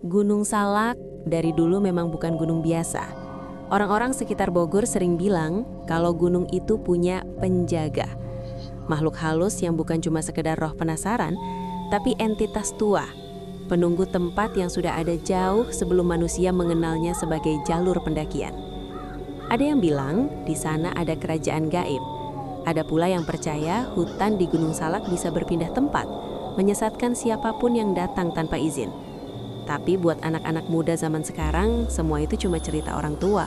Gunung Salak dari dulu memang bukan gunung biasa. Orang-orang sekitar Bogor sering bilang kalau gunung itu punya penjaga. Makhluk halus yang bukan cuma sekedar roh penasaran, tapi entitas tua. Penunggu tempat yang sudah ada jauh sebelum manusia mengenalnya sebagai jalur pendakian. Ada yang bilang di sana ada kerajaan gaib. Ada pula yang percaya hutan di Gunung Salak bisa berpindah tempat, menyesatkan siapapun yang datang tanpa izin. Tapi buat anak-anak muda zaman sekarang, semua itu cuma cerita orang tua,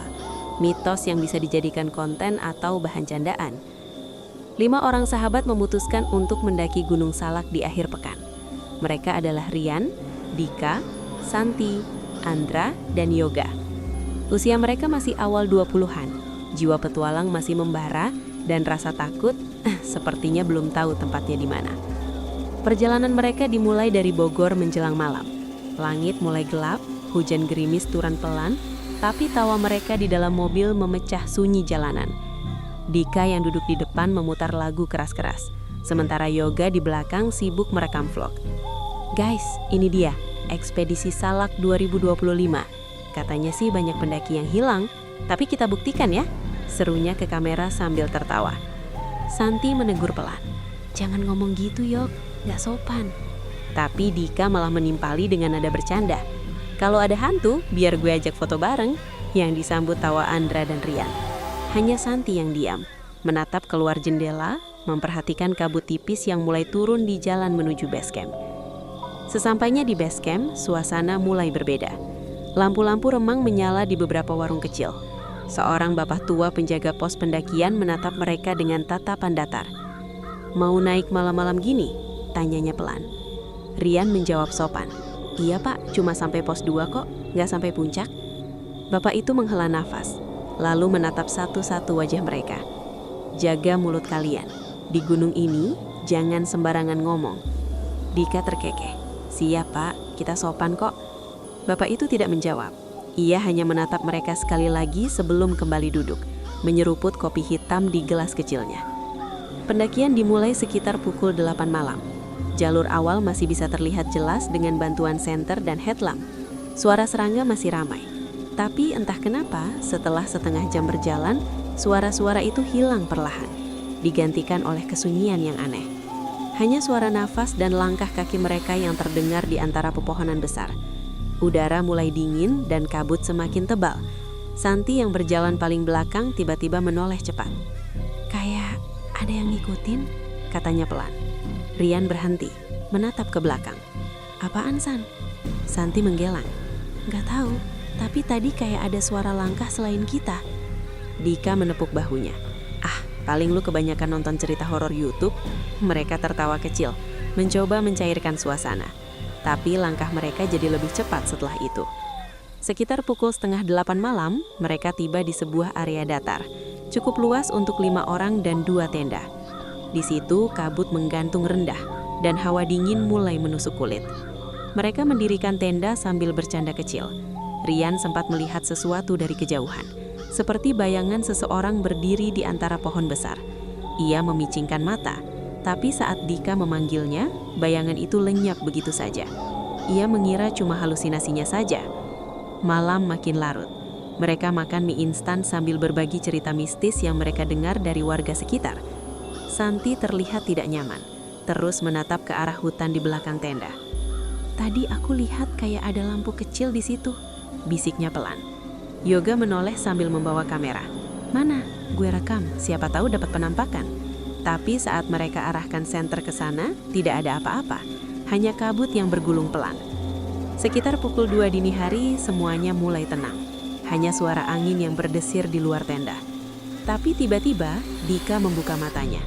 mitos yang bisa dijadikan konten atau bahan candaan. 5 orang sahabat memutuskan untuk mendaki Gunung Salak di akhir pekan. Mereka adalah Rian, Dika, Santi, Andra, dan Yoga. Usia mereka masih awal 20-an, jiwa petualang masih membara, dan rasa takut sepertinya belum tahu tempatnya di mana. Perjalanan mereka dimulai dari Bogor menjelang malam. Langit mulai gelap, hujan gerimis turun pelan, tapi tawa mereka di dalam mobil memecah sunyi jalanan. Dika yang duduk di depan memutar lagu keras-keras, sementara Yoga di belakang sibuk merekam vlog. Guys, ini dia, Ekspedisi Salak 2025. Katanya sih banyak pendaki yang hilang, tapi kita buktikan ya, serunya ke kamera sambil tertawa. Santi menegur pelan, jangan ngomong gitu Yok, gak sopan. Tapi Dika malah menimpali dengan nada bercanda. Kalau ada hantu, biar gue ajak foto bareng, yang disambut tawa Andra dan Rian. Hanya Santi yang diam, menatap keluar jendela, memperhatikan kabut tipis yang mulai turun di jalan menuju base camp. Sesampainya di base camp, suasana mulai berbeda. Lampu-lampu remang menyala di beberapa warung kecil. Seorang bapak tua penjaga pos pendakian menatap mereka dengan tatapan datar. Mau naik malam-malam gini? Tanyanya pelan. Rian menjawab sopan. Iya pak, cuma sampai pos 2 kok, nggak sampai puncak. Bapak itu menghela nafas, lalu menatap satu-satu wajah mereka. Jaga mulut kalian. Di gunung ini, jangan sembarangan ngomong. Dika terkekeh. Siap pak, kita sopan kok. Bapak itu tidak menjawab. Ia hanya menatap mereka sekali lagi sebelum kembali duduk, menyeruput kopi hitam di gelas kecilnya. Pendakian dimulai sekitar pukul 8 malam. Jalur awal masih bisa terlihat jelas dengan bantuan senter dan headlamp. Suara serangga masih ramai. Tapi entah kenapa, setelah setengah jam berjalan, suara-suara itu hilang perlahan, digantikan oleh kesunyian yang aneh. Hanya suara nafas dan langkah kaki mereka yang terdengar di antara pepohonan besar. Udara mulai dingin dan kabut semakin tebal. Santi yang berjalan paling belakang tiba-tiba menoleh cepat. Kayak ada yang ngikutin, katanya pelan. Rian berhenti, menatap ke belakang. Apaan San? Santi menggeleng. Gak tahu, tapi tadi kayak ada suara langkah selain kita. Dika menepuk bahunya. Ah, paling lu kebanyakan nonton cerita horor YouTube. Mereka tertawa kecil, mencoba mencairkan suasana. Tapi langkah mereka jadi lebih cepat setelah itu. Sekitar pukul 7:30 malam, mereka tiba di sebuah area datar. Cukup luas untuk 5 orang dan 2 tenda. Di situ kabut menggantung rendah dan hawa dingin mulai menusuk kulit. Mereka mendirikan tenda sambil bercanda kecil. Rian sempat melihat sesuatu dari kejauhan, seperti bayangan seseorang berdiri di antara pohon besar. Ia memicingkan mata, tapi saat Dika memanggilnya, bayangan itu lenyap begitu saja. Ia mengira cuma halusinasinya saja. Malam makin larut. Mereka makan mie instan sambil berbagi cerita mistis yang mereka dengar dari warga sekitar. Santi terlihat tidak nyaman, terus menatap ke arah hutan di belakang tenda. Tadi aku lihat kayak ada lampu kecil di situ, bisiknya pelan. Yoga menoleh sambil membawa kamera. Mana? Gue rekam, siapa tahu dapat penampakan. Tapi saat mereka arahkan senter ke sana, tidak ada apa-apa, hanya kabut yang bergulung pelan. Sekitar pukul 2 dini hari, semuanya mulai tenang. Hanya suara angin yang berdesir di luar tenda. Tapi tiba-tiba, Dika membuka matanya.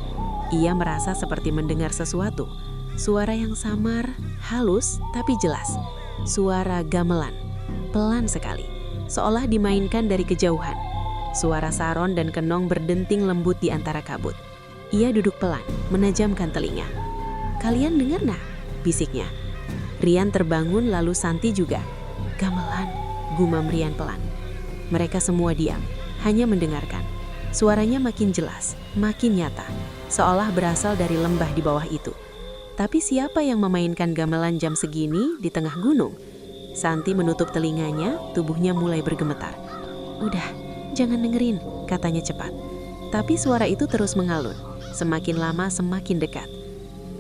Ia merasa seperti mendengar sesuatu. Suara yang samar, halus, tapi jelas. Suara gamelan, pelan sekali, seolah dimainkan dari kejauhan. Suara saron dan kenong berdenting lembut di antara kabut. Ia duduk pelan, menajamkan telinga. Kalian dengar nah? Bisiknya. Rian terbangun lalu Santi juga. Gamelan, gumam Rian pelan. Mereka semua diam, hanya mendengarkan. Suaranya makin jelas, makin nyata, seolah berasal dari lembah di bawah itu. Tapi siapa yang memainkan gamelan jam segini di tengah gunung? Santi menutup telinganya, tubuhnya mulai bergemetar. "Udah, jangan dengerin," katanya cepat. Tapi suara itu terus mengalun, semakin lama semakin dekat.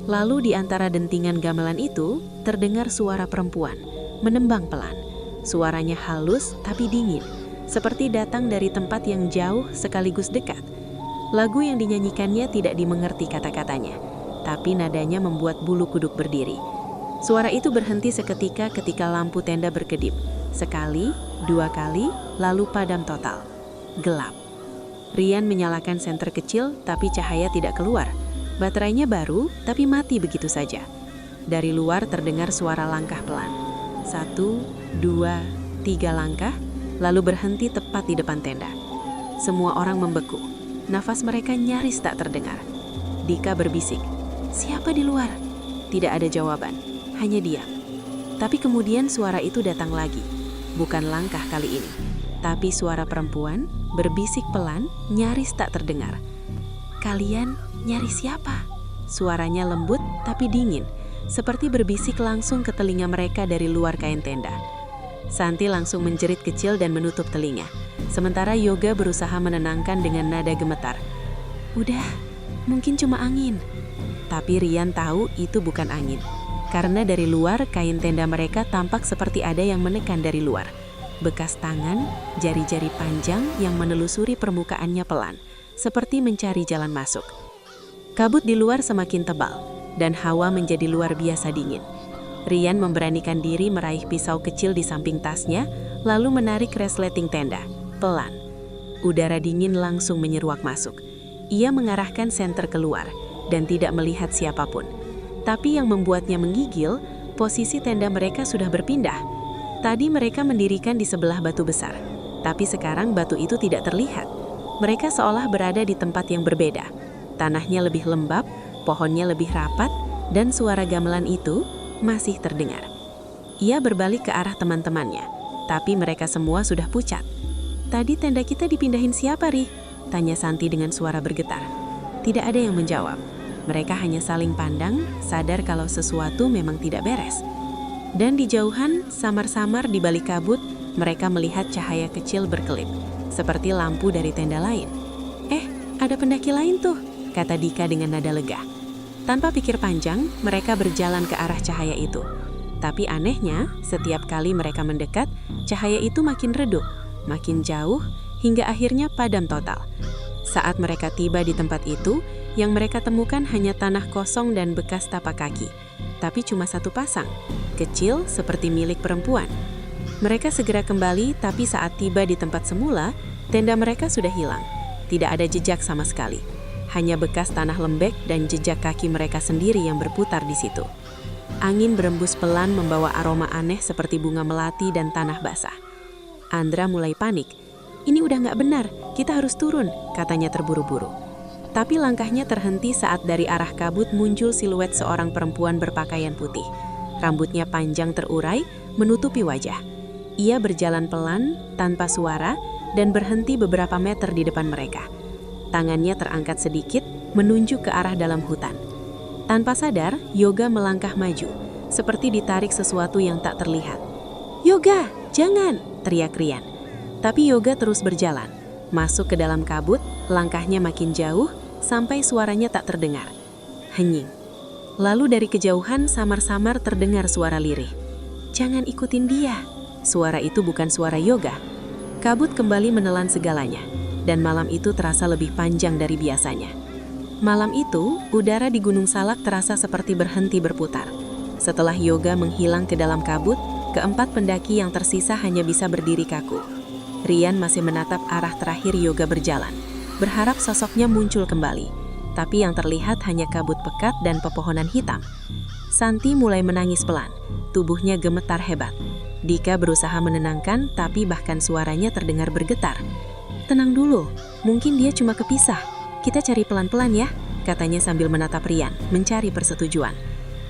Lalu di antara dentingan gamelan itu, terdengar suara perempuan, menembang pelan. Suaranya halus tapi dingin, seperti datang dari tempat yang jauh sekaligus dekat. Lagu yang dinyanyikannya tidak dimengerti kata-katanya, tapi nadanya membuat bulu kuduk berdiri. Suara itu berhenti seketika ketika lampu tenda berkedip. Sekali, 2 kali, lalu padam total. Gelap. Rian menyalakan senter kecil, tapi cahaya tidak keluar. Baterainya baru, tapi mati begitu saja. Dari luar terdengar suara langkah pelan. 1, 2, 3 langkah, lalu berhenti tepat di depan tenda. Semua orang membeku. Nafas mereka nyaris tak terdengar. Dika berbisik, "Siapa di luar?" Tidak ada jawaban, hanya diam. Tapi kemudian suara itu datang lagi. Bukan langkah kali ini, tapi suara perempuan berbisik pelan, nyaris tak terdengar. "Kalian nyari siapa?" Suaranya lembut tapi dingin, seperti berbisik langsung ke telinga mereka dari luar kain tenda. Santi langsung menjerit kecil dan menutup telinga. Sementara Yoga berusaha menenangkan dengan nada gemetar. "Udah, mungkin cuma angin." Tapi Rian tahu itu bukan angin. Karena dari luar kain tenda mereka tampak seperti ada yang menekan dari luar. Bekas tangan, jari-jari panjang yang menelusuri permukaannya pelan, seperti mencari jalan masuk. Kabut di luar semakin tebal, dan hawa menjadi luar biasa dingin. Rian memberanikan diri meraih pisau kecil di samping tasnya, lalu menarik resleting tenda, pelan. Udara dingin langsung menyeruak masuk. Ia mengarahkan senter keluar, dan tidak melihat siapapun. Tapi yang membuatnya menggigil, posisi tenda mereka sudah berpindah. Tadi mereka mendirikan di sebelah batu besar, tapi sekarang batu itu tidak terlihat. Mereka seolah berada di tempat yang berbeda. Tanahnya lebih lembab, pohonnya lebih rapat, dan suara gamelan itu masih terdengar. Ia berbalik ke arah teman-temannya, tapi mereka semua sudah pucat. "Tadi tenda kita dipindahin siapa, Ri?" tanya Santi dengan suara bergetar. Tidak ada yang menjawab. Mereka hanya saling pandang, sadar kalau sesuatu memang tidak beres. Dan di jauhan, samar-samar di balik kabut, mereka melihat cahaya kecil berkelip, seperti lampu dari tenda lain. Ada pendaki lain tuh," kata Dika dengan nada lega. Tanpa pikir panjang, mereka berjalan ke arah cahaya itu. Tapi anehnya, setiap kali mereka mendekat, cahaya itu makin redup, makin jauh, hingga akhirnya padam total. Saat mereka tiba di tempat itu, yang mereka temukan hanya tanah kosong dan bekas tapak kaki. Tapi cuma satu pasang, kecil seperti milik perempuan. Mereka segera kembali, tapi saat tiba di tempat semula, tenda mereka sudah hilang. Tidak ada jejak sama sekali. Hanya bekas tanah lembek dan jejak kaki mereka sendiri yang berputar di situ. Angin berembus pelan membawa aroma aneh seperti bunga melati dan tanah basah. Andra mulai panik. "Ini udah nggak benar, kita harus turun," katanya terburu-buru. Tapi langkahnya terhenti saat dari arah kabut muncul siluet seorang perempuan berpakaian putih. Rambutnya panjang terurai, menutupi wajah. Ia berjalan pelan, tanpa suara, dan berhenti beberapa meter di depan mereka. Tangannya terangkat sedikit, menunjuk ke arah dalam hutan. Tanpa sadar, Yoga melangkah maju, seperti ditarik sesuatu yang tak terlihat. "Yoga, jangan!" teriak Rian. Tapi Yoga terus berjalan, masuk ke dalam kabut, langkahnya makin jauh, sampai suaranya tak terdengar. Henying. Lalu dari kejauhan samar-samar terdengar suara lirih. "Jangan ikutin dia." Suara itu bukan suara Yoga. Kabut kembali menelan segalanya, dan malam itu terasa lebih panjang dari biasanya. Malam itu, udara di Gunung Salak terasa seperti berhenti berputar. Setelah Yoga menghilang ke dalam kabut, keempat pendaki yang tersisa hanya bisa berdiri kaku. Rian masih menatap arah terakhir Yoga berjalan, berharap sosoknya muncul kembali. Tapi yang terlihat hanya kabut pekat dan pepohonan hitam. Santi mulai menangis pelan, tubuhnya gemetar hebat. Dika berusaha menenangkan, tapi bahkan suaranya terdengar bergetar. "Tenang dulu, mungkin dia cuma kepisah. Kita cari pelan-pelan ya," katanya sambil menatap Rian, mencari persetujuan.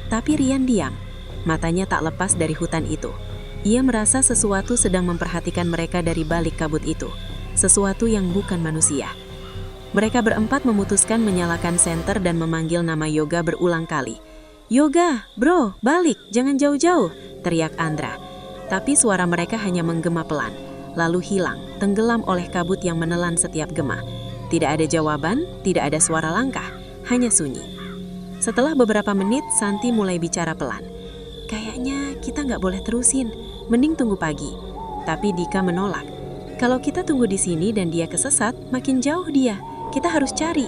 Tapi Rian diam, matanya tak lepas dari hutan itu. Ia merasa sesuatu sedang memperhatikan mereka dari balik kabut itu, sesuatu yang bukan manusia. Mereka berempat memutuskan menyalakan senter dan memanggil nama Yoga berulang kali. "Yoga, bro, balik, jangan jauh-jauh," teriak Andra. Tapi suara mereka hanya menggema pelan, lalu hilang, tenggelam oleh kabut yang menelan setiap gema. Tidak ada jawaban, tidak ada suara langkah, hanya sunyi. Setelah beberapa menit, Santi mulai bicara pelan. Kayaknya kita nggak boleh terusin, mending tunggu pagi. Tapi Dika menolak. Kalau kita tunggu di sini dan dia kesesat, makin jauh dia. Kita harus cari.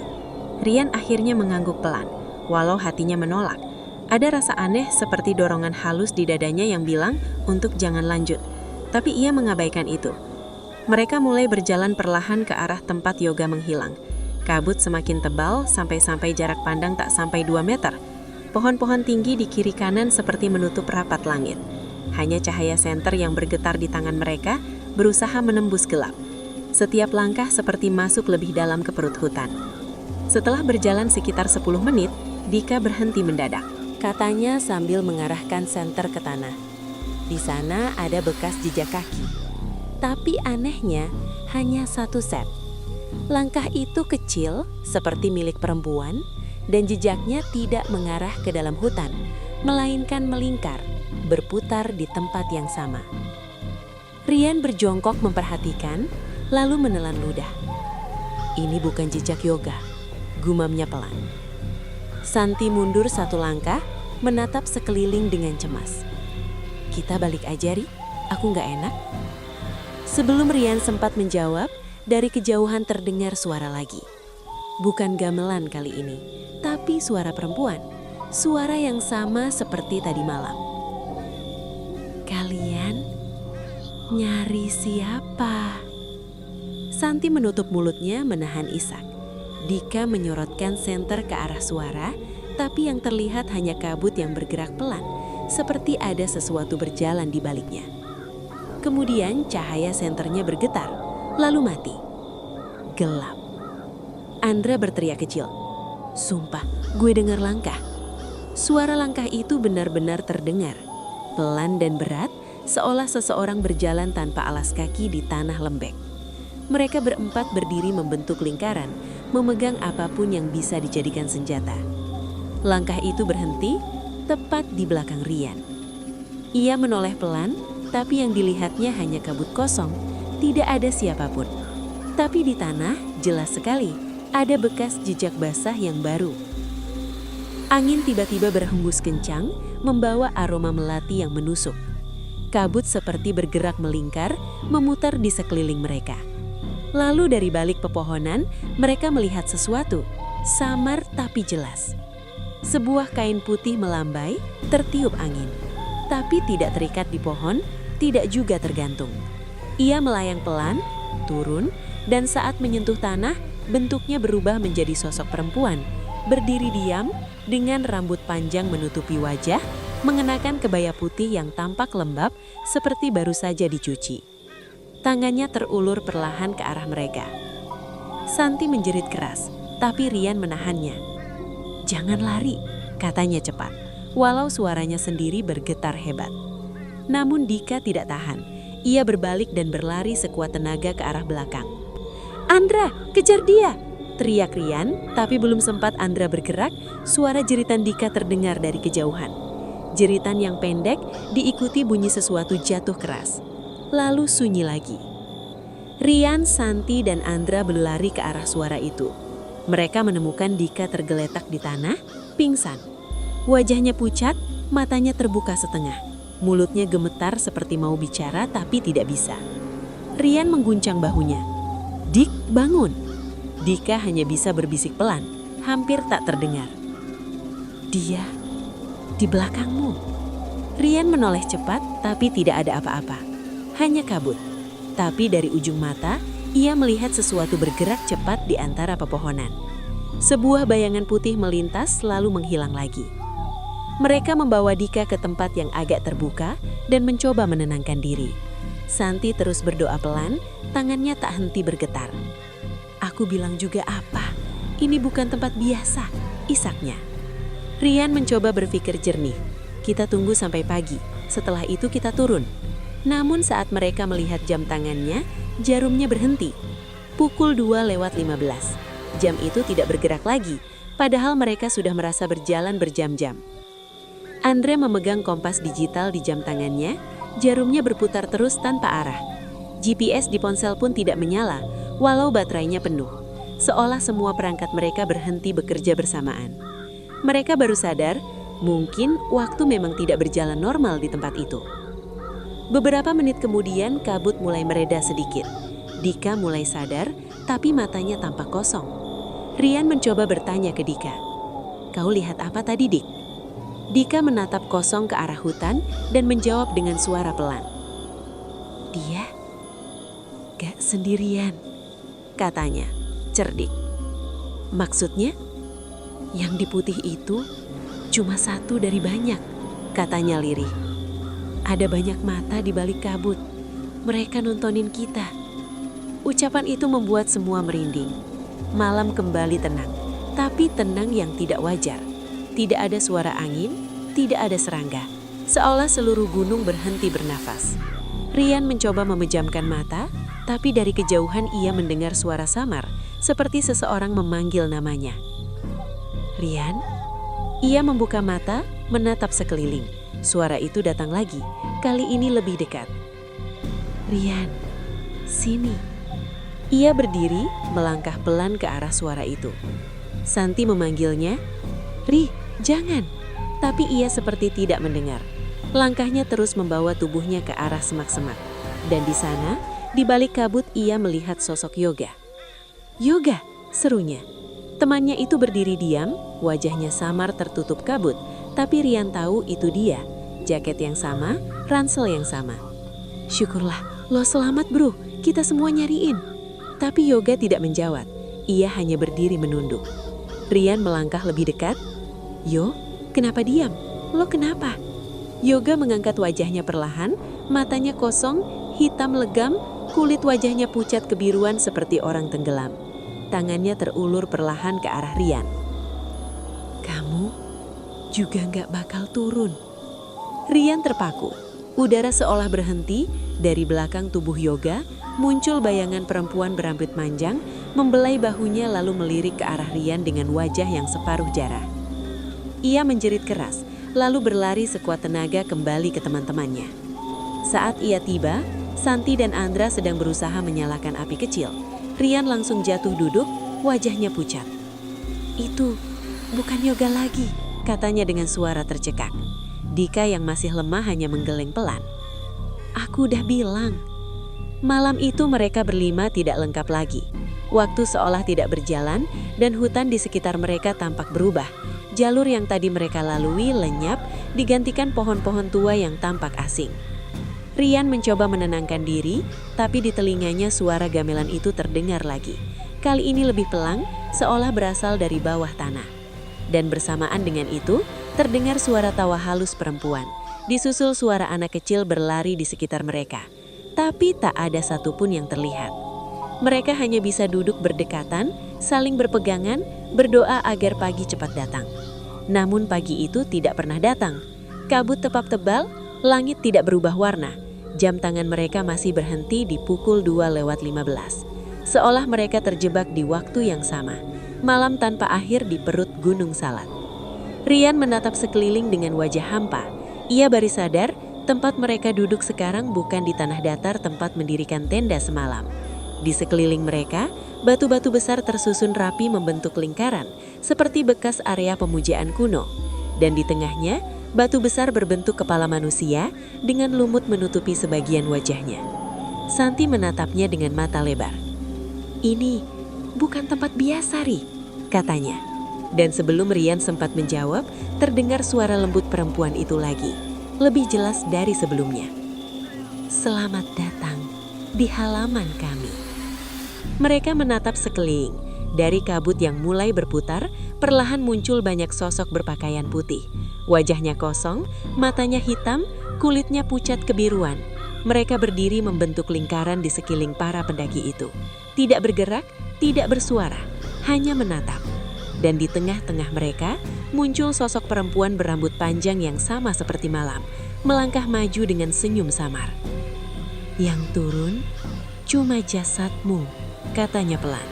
Rian akhirnya mengangguk pelan, walau hatinya menolak. Ada rasa aneh seperti dorongan halus di dadanya yang bilang untuk jangan lanjut. Tapi ia mengabaikan itu. Mereka mulai berjalan perlahan ke arah tempat yoga menghilang. Kabut semakin tebal sampai-sampai jarak pandang tak sampai 2 meter. Pohon-pohon tinggi di kiri kanan seperti menutup rapat langit. Hanya cahaya senter yang bergetar di tangan mereka berusaha menembus gelap. Setiap langkah seperti masuk lebih dalam ke perut hutan. Setelah berjalan sekitar 10 menit, Dika berhenti mendadak. Katanya sambil mengarahkan senter ke tanah. Di sana ada bekas jejak kaki. Tapi anehnya hanya 1 set. Langkah itu kecil, seperti milik perempuan, dan jejaknya tidak mengarah ke dalam hutan, melainkan melingkar, berputar di tempat yang sama. Rian berjongkok memperhatikan, lalu menelan ludah. Ini bukan jejak yoga, gumamnya pelan. Santi mundur 1 langkah, menatap sekeliling dengan cemas. Kita balik aja, Ri, aku nggak enak. Sebelum Rian sempat menjawab, dari kejauhan terdengar suara lagi. Bukan gamelan kali ini, tapi suara perempuan. Suara yang sama seperti tadi malam. Kalian nyari siapa? Santi menutup mulutnya menahan isak. Dika menyorotkan senter ke arah suara, tapi yang terlihat hanya kabut yang bergerak pelan, seperti ada sesuatu berjalan di baliknya. Kemudian cahaya senternya bergetar, lalu mati. Gelap. Andra berteriak kecil. Sumpah, gue dengar langkah. Suara langkah itu benar-benar terdengar. Pelan dan berat, seolah seseorang berjalan tanpa alas kaki di tanah lembek. Mereka berempat berdiri membentuk lingkaran, memegang apapun yang bisa dijadikan senjata. Langkah itu berhenti, tepat di belakang Rian. Ia menoleh pelan, tapi yang dilihatnya hanya kabut kosong, tidak ada siapapun. Tapi di tanah, jelas sekali, ada bekas jejak basah yang baru. Angin tiba-tiba berhembus kencang, membawa aroma melati yang menusuk. Kabut seperti bergerak melingkar, memutar di sekeliling mereka. Lalu dari balik pepohonan, mereka melihat sesuatu, samar tapi jelas. Sebuah kain putih melambai, tertiup angin. Tapi tidak terikat di pohon, tidak juga tergantung. Ia melayang pelan, turun, dan saat menyentuh tanah, bentuknya berubah menjadi sosok perempuan, berdiri diam dengan rambut panjang menutupi wajah, mengenakan kebaya putih yang tampak lembab seperti baru saja dicuci. Tangannya terulur perlahan ke arah mereka. Santi menjerit keras, tapi Rian menahannya. Jangan lari, katanya cepat, walau suaranya sendiri bergetar hebat. Namun Dika tidak tahan. Ia berbalik dan berlari sekuat tenaga ke arah belakang. Andra, kejar dia! Teriak Rian, tapi belum sempat Andra bergerak, suara jeritan Dika terdengar dari kejauhan. Jeritan yang pendek diikuti bunyi sesuatu jatuh keras. Lalu sunyi lagi. Rian, Santi, dan Andra berlari ke arah suara itu. Mereka menemukan Dika tergeletak di tanah, pingsan. Wajahnya pucat, matanya terbuka setengah. Mulutnya gemetar seperti mau bicara tapi tidak bisa. Rian mengguncang bahunya. Dik, bangun. Dika hanya bisa berbisik pelan, hampir tak terdengar. Dia di belakangmu. Rian menoleh cepat tapi tidak ada apa-apa. Hanya kabut. Tapi dari ujung mata, ia melihat sesuatu bergerak cepat di antara pepohonan. Sebuah bayangan putih melintas lalu menghilang lagi. Mereka membawa Dika ke tempat yang agak terbuka dan mencoba menenangkan diri. Santi terus berdoa pelan, tangannya tak henti bergetar. Aku bilang juga apa? Ini bukan tempat biasa, isaknya. Rian mencoba berpikir jernih. Kita tunggu sampai pagi, setelah itu kita turun. Namun saat mereka melihat jam tangannya, jarumnya berhenti. Pukul 2:15. Jam itu tidak bergerak lagi, padahal mereka sudah merasa berjalan berjam-jam. Andre memegang kompas digital di jam tangannya, Jarumnya berputar terus tanpa arah. GPS di ponsel pun tidak menyala, walau baterainya penuh. Seolah semua perangkat mereka berhenti bekerja bersamaan. Mereka baru sadar, mungkin waktu memang tidak berjalan normal di tempat itu. Beberapa menit kemudian kabut mulai mereda sedikit. Dika mulai sadar, tapi matanya tampak kosong. Rian mencoba bertanya ke Dika. "Kau lihat apa tadi, Dik?" Dika menatap kosong ke arah hutan dan menjawab dengan suara pelan. "Dia gak sendirian," katanya, cerdik. "Maksudnya? Yang di putih itu cuma satu dari banyak," katanya lirih. "Ada banyak mata di balik kabut. Mereka nontonin kita." Ucapan itu membuat semua merinding. Malam kembali tenang, tapi tenang yang tidak wajar. Tidak ada suara angin, tidak ada serangga. Seolah seluruh gunung berhenti bernafas. Rian mencoba memejamkan mata, tapi dari kejauhan ia mendengar suara samar, seperti seseorang memanggil namanya. "Rian?" Ia membuka mata, menatap sekeliling. Suara itu datang lagi, kali ini lebih dekat. "Rian, sini." Ia berdiri, melangkah pelan ke arah suara itu. Santi memanggilnya, "Ri, jangan." Tapi ia seperti tidak mendengar. Langkahnya terus membawa tubuhnya ke arah semak-semak. Dan di sana, di balik kabut ia melihat sosok Yoga. "Yoga," serunya. Temannya itu berdiri diam, wajahnya samar tertutup kabut. Tapi Rian tahu itu dia. Jaket yang sama, ransel yang sama. "Syukurlah, lo selamat bro, kita semua nyariin." Tapi Yoga tidak menjawab. Ia hanya berdiri menunduk. Rian melangkah lebih dekat. "Yo, kenapa diam? Lo kenapa?" Yoga mengangkat wajahnya perlahan, matanya kosong, hitam legam, kulit wajahnya pucat kebiruan seperti orang tenggelam. Tangannya terulur perlahan ke arah Rian. "Kamu juga nggak bakal turun." Rian terpaku. Udara seolah berhenti. Dari belakang tubuh Yoga muncul bayangan perempuan berambut panjang, membelai bahunya lalu melirik ke arah Rian dengan wajah yang separuh jarah. Ia menjerit keras, lalu berlari sekuat tenaga kembali ke teman-temannya. Saat ia tiba, Santi dan Andra sedang berusaha menyalakan api kecil. Rian langsung jatuh duduk, wajahnya pucat. "Itu bukan Yoga lagi," katanya dengan suara tercekak. Dika yang masih lemah hanya menggeleng pelan. "Aku udah bilang." Malam itu mereka berlima tidak lengkap lagi. Waktu seolah tidak berjalan dan hutan di sekitar mereka tampak berubah. Jalur yang tadi mereka lalui lenyap, digantikan pohon-pohon tua yang tampak asing. Rian mencoba menenangkan diri, tapi di telinganya suara gamelan itu terdengar lagi. Kali ini lebih pelan, seolah berasal dari bawah tanah. Dan bersamaan dengan itu, terdengar suara tawa halus perempuan. Disusul suara anak kecil berlari di sekitar mereka. Tapi tak ada satupun yang terlihat. Mereka hanya bisa duduk berdekatan, saling berpegangan, berdoa agar pagi cepat datang. Namun pagi itu tidak pernah datang. Kabut tetap tebal, langit tidak berubah warna. Jam tangan mereka masih berhenti di pukul 2:15. Seolah mereka terjebak di waktu yang sama. Malam tanpa akhir di perut Gunung Salak. Rian menatap sekeliling dengan wajah hampa. Ia baru sadar tempat mereka duduk sekarang bukan di tanah datar tempat mendirikan tenda semalam. Di sekeliling mereka, batu-batu besar tersusun rapi membentuk lingkaran, seperti bekas area pemujaan kuno. Dan di tengahnya, batu besar berbentuk kepala manusia dengan lumut menutupi sebagian wajahnya. Santi menatapnya dengan mata lebar. "Ini bukan tempat biasa, Ri," katanya. Dan sebelum Rian sempat menjawab, terdengar suara lembut perempuan itu lagi. Lebih jelas dari sebelumnya. "Selamat datang di halaman kami." Mereka menatap sekeliling. Dari kabut yang mulai berputar, perlahan muncul banyak sosok berpakaian putih. Wajahnya kosong, matanya hitam, kulitnya pucat kebiruan. Mereka berdiri membentuk lingkaran di sekeliling para pendaki itu. Tidak bergerak, tidak bersuara, hanya menatap. Dan di tengah-tengah mereka, muncul sosok perempuan berambut panjang yang sama seperti malam, melangkah maju dengan senyum samar. "Yang turun cuma jasadmu," katanya pelan.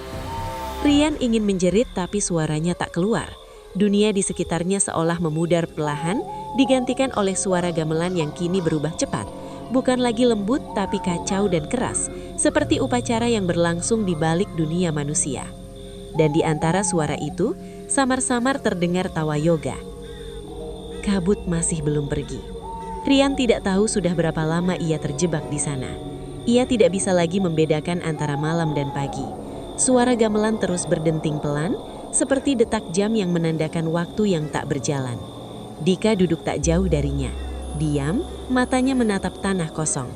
Rian ingin menjerit tapi suaranya tak keluar. Dunia di sekitarnya seolah memudar perlahan, digantikan oleh suara gamelan yang kini berubah cepat, bukan lagi lembut tapi kacau dan keras, seperti upacara yang berlangsung di balik dunia manusia. Dan di antara suara itu, samar-samar terdengar tawa yoga. Kabut masih belum pergi. Rian tidak tahu sudah berapa lama ia terjebak di sana. Ia tidak bisa lagi membedakan antara malam dan pagi. Suara gamelan terus berdenting pelan, seperti detak jam yang menandakan waktu yang tak berjalan. Dika duduk tak jauh darinya. Diam, matanya menatap tanah kosong.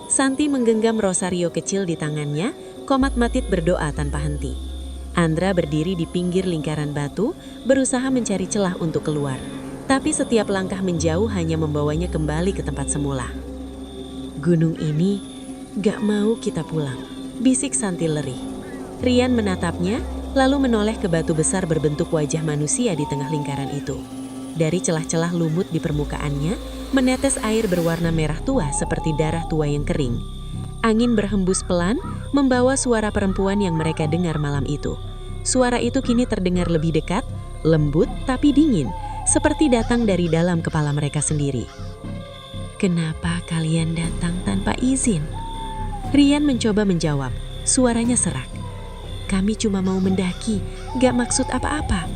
Santi menggenggam rosario kecil di tangannya, komat matit berdoa tanpa henti. Andra berdiri di pinggir lingkaran batu, berusaha mencari celah untuk keluar. Tapi setiap langkah menjauh hanya membawanya kembali ke tempat semula. Gunung ini gak mau kita pulang, bisik Santi lirih. Rian menatapnya, lalu menoleh ke batu besar berbentuk wajah manusia di tengah lingkaran itu. Dari celah-celah lumut di permukaannya, menetes air berwarna merah tua seperti darah tua yang kering. Angin berhembus pelan, membawa suara perempuan yang mereka dengar malam itu. Suara itu kini terdengar lebih dekat, lembut tapi dingin, seperti datang dari dalam kepala mereka sendiri. Kenapa kalian datang tanpa izin? Rian mencoba menjawab, suaranya serak. Kami cuma mau mendaki, gak maksud apa-apa.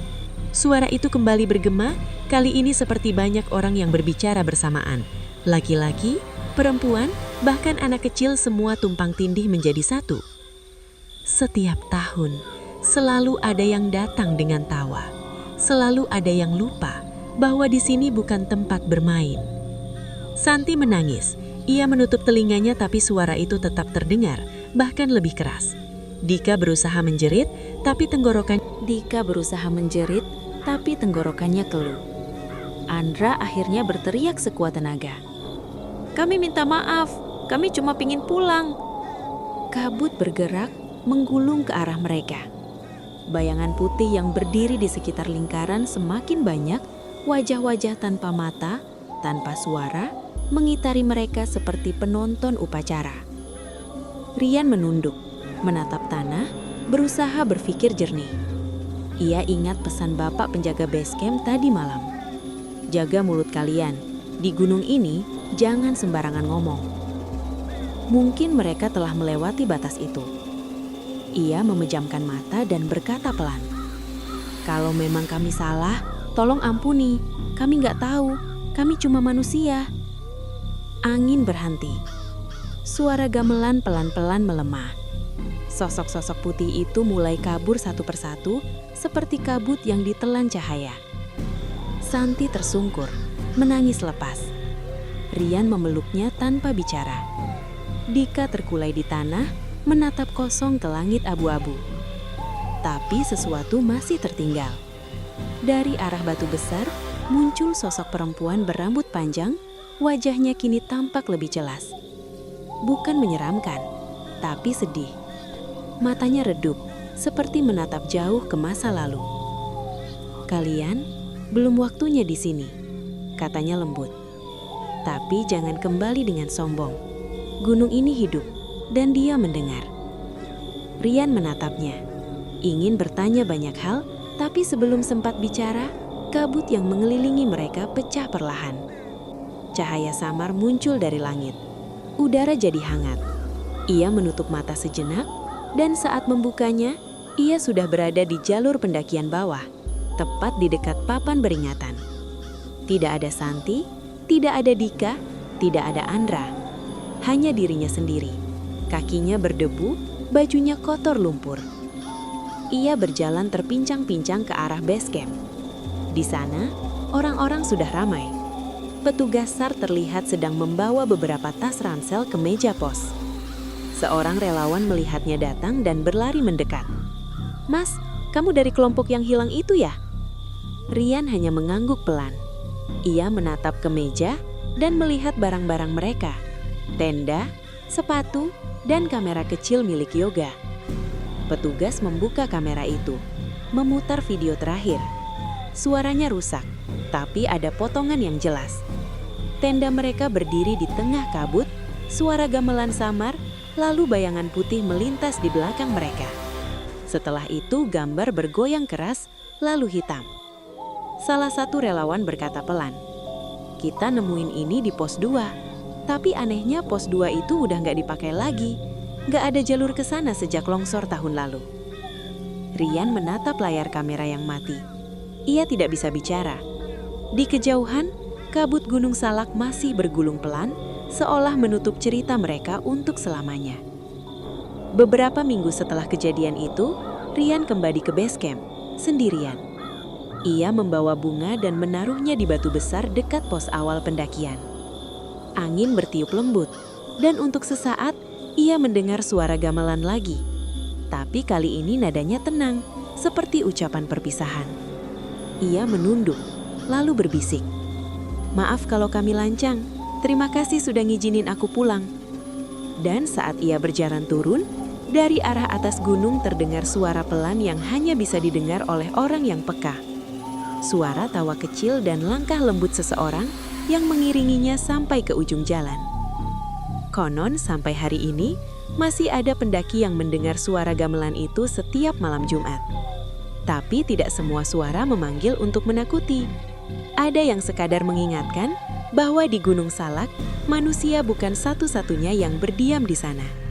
Suara itu kembali bergema, kali ini seperti banyak orang yang berbicara bersamaan. Laki-laki, perempuan, bahkan anak kecil semua tumpang tindih menjadi satu. Setiap tahun, selalu ada yang datang dengan tawa. Selalu ada yang lupa bahwa di sini bukan tempat bermain. Santi menangis. Ia menutup telinganya tapi suara itu tetap terdengar, bahkan lebih keras. Dika berusaha menjerit, tapi tenggorokannya keluh. Andra akhirnya berteriak sekuat tenaga. Kami minta maaf, kami cuma pingin pulang. Kabut bergerak, menggulung ke arah mereka. Bayangan putih yang berdiri di sekitar lingkaran semakin banyak, wajah-wajah tanpa mata, tanpa suara, mengitari mereka seperti penonton upacara. Rian menunduk, menatap tanah, berusaha berpikir jernih. Ia ingat pesan bapak penjaga base camp tadi malam. Jaga mulut kalian, di gunung ini jangan sembarangan ngomong. Mungkin mereka telah melewati batas itu. Ia memejamkan mata dan berkata pelan. Kalau memang kami salah, tolong ampuni. Kami nggak tahu, kami cuma manusia. Angin berhenti. Suara gamelan pelan-pelan melemah. Sosok-sosok putih itu mulai kabur satu persatu, seperti kabut yang ditelan cahaya. Santi tersungkur, menangis lepas. Rian memeluknya tanpa bicara. Dika terkulai di tanah, menatap kosong ke langit abu-abu. Tapi sesuatu masih tertinggal. Dari arah batu besar, muncul sosok perempuan berambut panjang, wajahnya kini tampak lebih jelas. Bukan menyeramkan, tapi sedih. Matanya redup, seperti menatap jauh ke masa lalu. Kalian belum waktunya di sini, katanya lembut. Tapi jangan kembali dengan sombong. Gunung ini hidup, dan dia mendengar. Rian menatapnya, ingin bertanya banyak hal, tapi sebelum sempat bicara, kabut yang mengelilingi mereka pecah perlahan. Cahaya samar muncul dari langit. Udara jadi hangat. Ia menutup mata sejenak, dan saat membukanya, ia sudah berada di jalur pendakian bawah, tepat di dekat papan beringatan. Tidak ada Santi, tidak ada Dika, tidak ada Andra. Hanya dirinya sendiri. Kakinya berdebu, bajunya kotor lumpur. Ia berjalan terpincang-pincang ke arah base camp. Di sana, orang-orang sudah ramai. Petugas SAR terlihat sedang membawa beberapa tas ransel ke meja pos. Seorang relawan melihatnya datang dan berlari mendekat. Mas, kamu dari kelompok yang hilang itu ya? Rian hanya mengangguk pelan. Ia menatap ke meja dan melihat barang-barang mereka. Tenda, sepatu, dan kamera kecil milik Yoga. Petugas membuka kamera itu, memutar video terakhir. Suaranya rusak, tapi ada potongan yang jelas. Tenda mereka berdiri di tengah kabut, suara gamelan samar, lalu bayangan putih melintas di belakang mereka. Setelah itu gambar bergoyang keras, lalu hitam. Salah satu relawan berkata pelan, "Kita nemuin ini di pos 2. Tapi anehnya pos 2 itu udah nggak dipakai lagi. Nggak ada jalur ke sana sejak longsor tahun lalu. Rian menatap layar kamera yang mati. Ia tidak bisa bicara. Di kejauhan, kabut Gunung Salak masih bergulung pelan, seolah menutup cerita mereka untuk selamanya. Beberapa minggu setelah kejadian itu, Rian kembali ke base camp, sendirian. Ia membawa bunga dan menaruhnya di batu besar dekat pos awal pendakian. Angin bertiup lembut, dan untuk sesaat ia mendengar suara gamelan lagi. Tapi kali ini nadanya tenang, seperti ucapan perpisahan. Ia menunduk, lalu berbisik, "Maaf kalau kami lancang, terima kasih sudah ngizinin aku pulang." Dan saat ia berjalan turun, dari arah atas gunung terdengar suara pelan yang hanya bisa didengar oleh orang yang peka. Suara tawa kecil dan langkah lembut seseorang yang mengiringinya sampai ke ujung jalan. Konon sampai hari ini, masih ada pendaki yang mendengar suara gamelan itu setiap malam Jumat. Tapi tidak semua suara memanggil untuk menakuti. Ada yang sekadar mengingatkan bahwa di Gunung Salak, manusia bukan satu-satunya yang berdiam di sana.